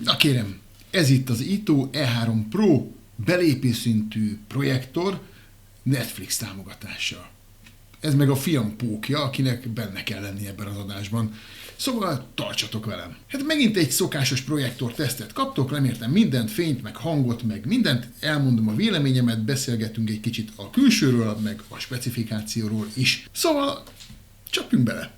Na kérem, ez itt az ITO E3 Pro belépőszintű projektor Netflix támogatással. Ez meg a fiam pókja, akinek benne kell lenni ebben az adásban. Szóval tartsatok velem. Hát megint egy szokásos projektor tesztet kaptok, lemértem mindent, fényt, meg hangot, meg mindent, elmondom a véleményemet, beszélgetünk egy kicsit a külsőről, meg a specifikációról is. Szóval csapjunk bele.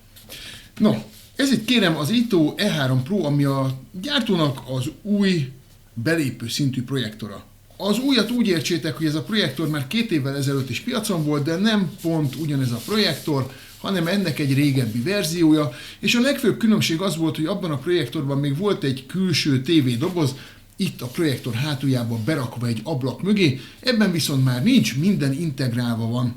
No, ez itt kérem az ITO E3 Pro, ami a gyártónak az új belépő szintű projektora. Az újat úgy értsétek, hogy ez a projektor már 2 évvel ezelőtt is piacon volt, de nem pont ugyanez a projektor, hanem ennek egy régebbi verziója, és a legfőbb különbség az volt, hogy abban a projektorban még volt egy külső tévédoboz, itt a projektor hátuljában berakva egy ablak mögé, ebben viszont már nincs, minden integrálva van.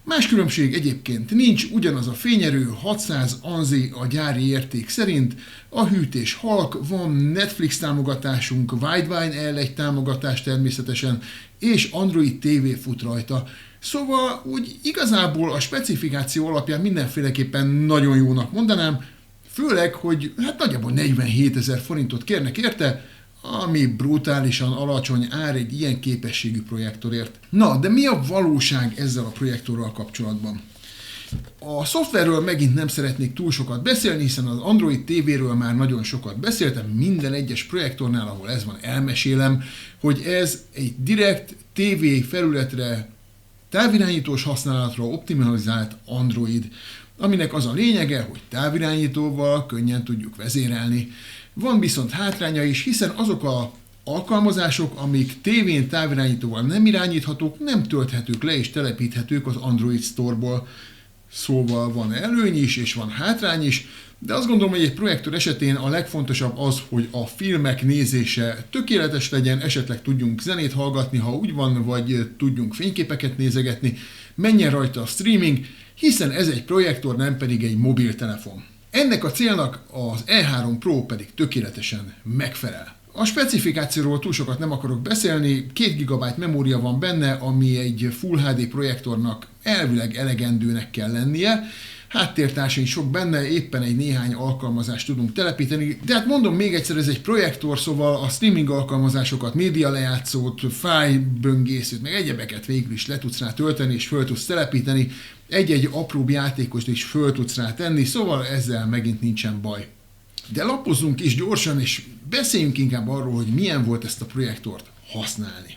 Más különbség egyébként nincs, ugyanaz a fényerő, 600 ANSI a gyári érték szerint, a hűtés halk, van Netflix támogatásunk, Widevine L1 támogatás természetesen, és Android TV fut rajta. Szóval úgy igazából a specifikáció alapján mindenféleképpen nagyon jónak mondanám, főleg, hogy hát nagyjából 47 000 forintot kérnek érte, ami brutálisan alacsony ár egy ilyen képességű projektorért. Na, de mi a valóság ezzel a projektorral kapcsolatban? A szoftverről megint nem szeretnék túl sokat beszélni, hiszen az Android TV-ről már nagyon sokat beszéltem, minden egyes projektornál, ahol ez van, elmesélem, hogy ez egy direkt TV felületre, távirányítós használatra optimalizált Android, aminek az a lényege, hogy távirányítóval könnyen tudjuk vezérelni. Van viszont hátránya is, hiszen azok az alkalmazások, amik tévén távirányítóval nem irányíthatók, nem tölthetők le és telepíthetők az Android Store-ból. Szóval van előny is és van hátrány is, de azt gondolom, hogy egy projektor esetén a legfontosabb az, hogy a filmek nézése tökéletes legyen, esetleg tudjunk zenét hallgatni, ha úgy van, vagy tudjunk fényképeket nézegetni, menjen rajta a streaming, hiszen ez egy projektor, nem pedig egy mobiltelefon. Ennek a célnak az E3 Pro pedig tökéletesen megfelel. A specifikációról túl sokat nem akarok beszélni, 2 GB memória van benne, ami egy Full HD projektornak elvileg elegendőnek kell lennie. Háttértársai sok benne, éppen egy néhány alkalmazást tudunk telepíteni, de hát mondom még egyszer, ez egy projektor, szóval a streaming alkalmazásokat, média lejátszót, fájlböngészőt, meg egyebeket végül is le tudsz rá tölteni és föl tudsz telepíteni, egy-egy apróbb játékost is föl tudsz rá tenni, szóval ezzel megint nincsen baj. De lapozzunk is gyorsan, és beszéljünk inkább arról, hogy milyen volt ezt a projektort használni.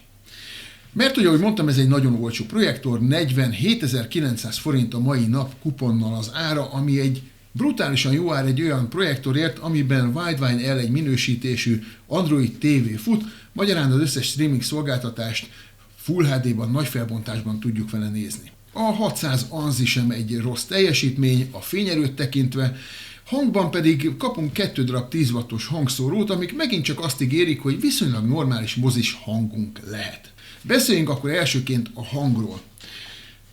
Mert ugye, ahogy mondtam, ez egy nagyon olcsó projektor, 47 900 forint a mai nap kuponnal az ára, ami egy brutálisan jó ár egy olyan projektorért, amiben Widevine L1 minősítésű Android TV fut, magyarán az összes streaming szolgáltatást Full HD-ban, nagy felbontásban tudjuk vele nézni. A 600 ANSI sem egy rossz teljesítmény, a fényerőt tekintve, hangban pedig kapunk 2 darab 10 wattos hangszórót, amik megint csak azt ígérik, hogy viszonylag normális mozis hangunk lehet. Beszéljünk akkor elsőként a hangról.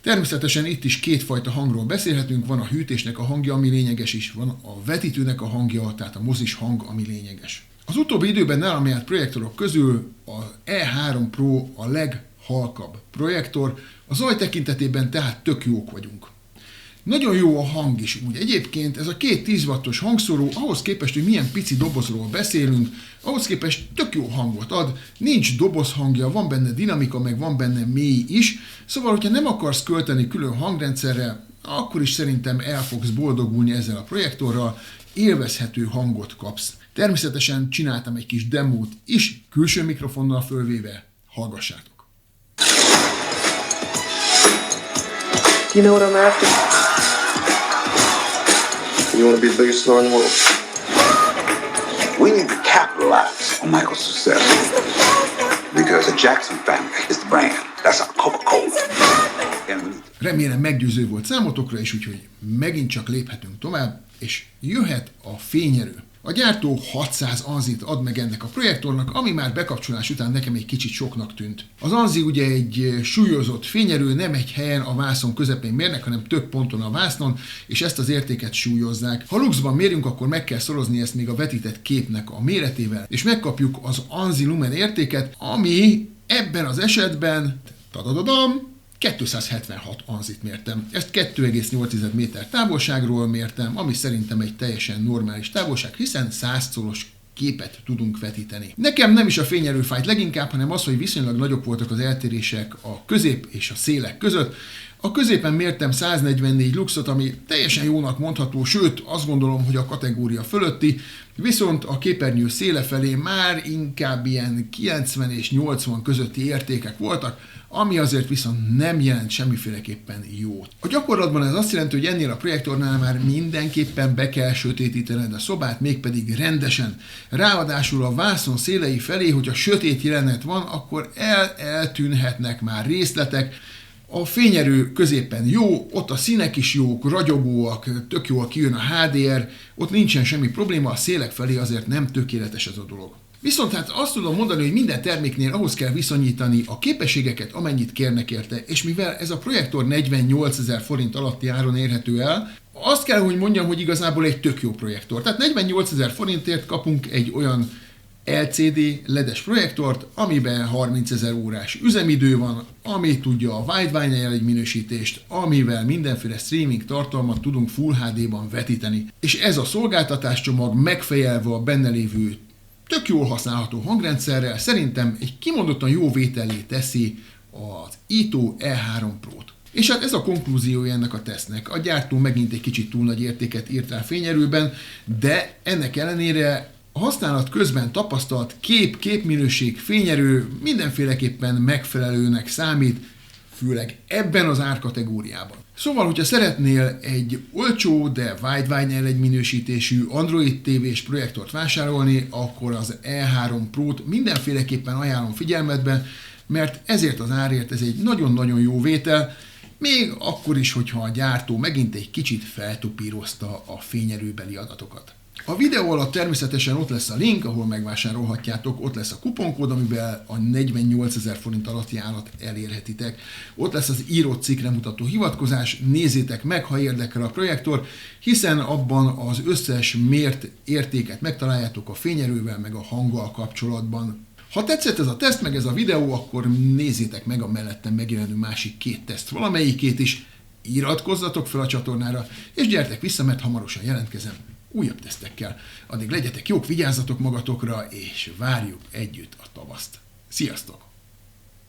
Természetesen itt is 2 fajta hangról beszélhetünk, van a hűtésnek a hangja, ami lényeges is, van a vetítőnek a hangja, tehát a mozis hang, ami lényeges. Az utóbbi időben nálam járt projektorok közül az E3 Pro a leghalkabb projektor, a zaj tekintetében tehát tök jók vagyunk. Nagyon jó a hang is, úgy egyébként ez a 2 10 wattos hangszóró, ahhoz képest, hogy milyen pici dobozról beszélünk, ahhoz képest tök jó hangot ad, nincs dobozhangja, van benne dinamika, meg van benne mély is, szóval, hogyha nem akarsz költeni külön hangrendszerre, akkor is szerintem el fogsz boldogulni ezzel a projektorral, élvezhető hangot kapsz. Természetesen csináltam egy kis demót is, külső mikrofonnal fölvéve, hallgassátok. You know what I'm after? You want to be the biggest star in the world? We need to capitalize on Michael's success. Because the Jackson family is the brand. That's our Coca-Cola. Remélem meggyőző volt számotokra is, úgyhogy megint csak léphetünk tovább, és jöhet a fényerő. A gyártó 600 ANSI-t ad meg ennek a projektornak, ami már bekapcsolás után nekem egy kicsit soknak tűnt. Az ANSI ugye egy súlyozott fényerő, nem egy helyen a vászon közepén mérnek, hanem több ponton a vásznon, és ezt az értéket súlyozzák. Ha luxban mérünk, akkor meg kell szorozni ezt még a vetített képnek a méretével, és megkapjuk az ANSI lumen értéket, ami ebben az esetben, tadadadam, 276 ANSI-t mértem. Ezt 2,8 méter távolságról mértem, ami szerintem egy teljesen normális távolság, hiszen 100 colos képet tudunk vetíteni. Nekem nem is a fényerő fájt leginkább, hanem az, hogy viszonylag nagyok voltak az eltérések a közép és a szélek között. A középen mértem 144 luxot, ami teljesen jónak mondható, sőt azt gondolom, hogy a kategória fölötti, viszont a képernyő széle felé már inkább ilyen 90 és 80 közötti értékek voltak, ami azért viszont nem jelent semmiféleképpen jót. A gyakorlatban ez azt jelenti, hogy ennél a projektornál már mindenképpen be kell sötétítened a szobát, mégpedig rendesen. Ráadásul a vászon szélei felé, hogyha sötét jelenet van, akkor eltűnhetnek már részletek. A fényerő középen jó, ott a színek is jók, ragyogóak, tök jól kijön a HDR, ott nincsen semmi probléma, a szélek felé azért nem tökéletes ez a dolog. Viszont hát azt tudom mondani, hogy minden terméknél ahhoz kell viszonyítani a képességeket, amennyit kérnek érte, és mivel ez a projektor 48 000 forint alatti áron érhető el, azt kell, hogy mondjam, hogy igazából egy tök jó projektor. Tehát 48 000 forintért kapunk egy olyan LCD LED-es projektort, amiben 30 000 órás üzemidő van, ami tudja a Widevine jelenminősítést, amivel mindenféle streaming tartalmat tudunk Full HD-ban vetíteni. És ez a szolgáltatáscsomag megfejelve a benne lévő tök jól használható hangrendszerrel szerintem egy kimondottan jó vétellé teszi az Ito E3 Pro-t. És hát ez a konklúziója ennek a tesztnek. A gyártó megint egy kicsit túl nagy értéket írt rá fényerőben, de ennek ellenére a használat közben tapasztalt képminőség, fényerő mindenféleképpen megfelelőnek számít, főleg ebben az árkategóriában. Szóval, hogyha szeretnél egy olcsó, de Widevine minősítésű Android TV-s projektort vásárolni, akkor az E3 Pro-t mindenféleképpen ajánlom figyelmetbe, mert ezért az árért ez egy nagyon-nagyon jó vétel, még akkor is, hogyha a gyártó megint egy kicsit feltupírozta a fényerőbeli adatokat. A videó alatt természetesen ott lesz a link, ahol megvásárolhatjátok, ott lesz a kuponkód, amivel a 48 000 forint alatti árat elérhetitek. Ott lesz az írott cikkre mutató hivatkozás, nézzétek meg, ha érdekel a projektor, hiszen abban az összes mért értéket megtaláljátok a fényerővel, meg a hanggal kapcsolatban. Ha tetszett ez a teszt, meg ez a videó, akkor nézzétek meg a mellettem megjelenő másik 2 teszt, valamelyikét is, iratkozzatok fel a csatornára, és gyertek vissza, mert hamarosan jelentkezem újabb tesztekkel. Addig legyetek jók, vigyázzatok magatokra, és várjuk együtt a tavaszt. Sziasztok!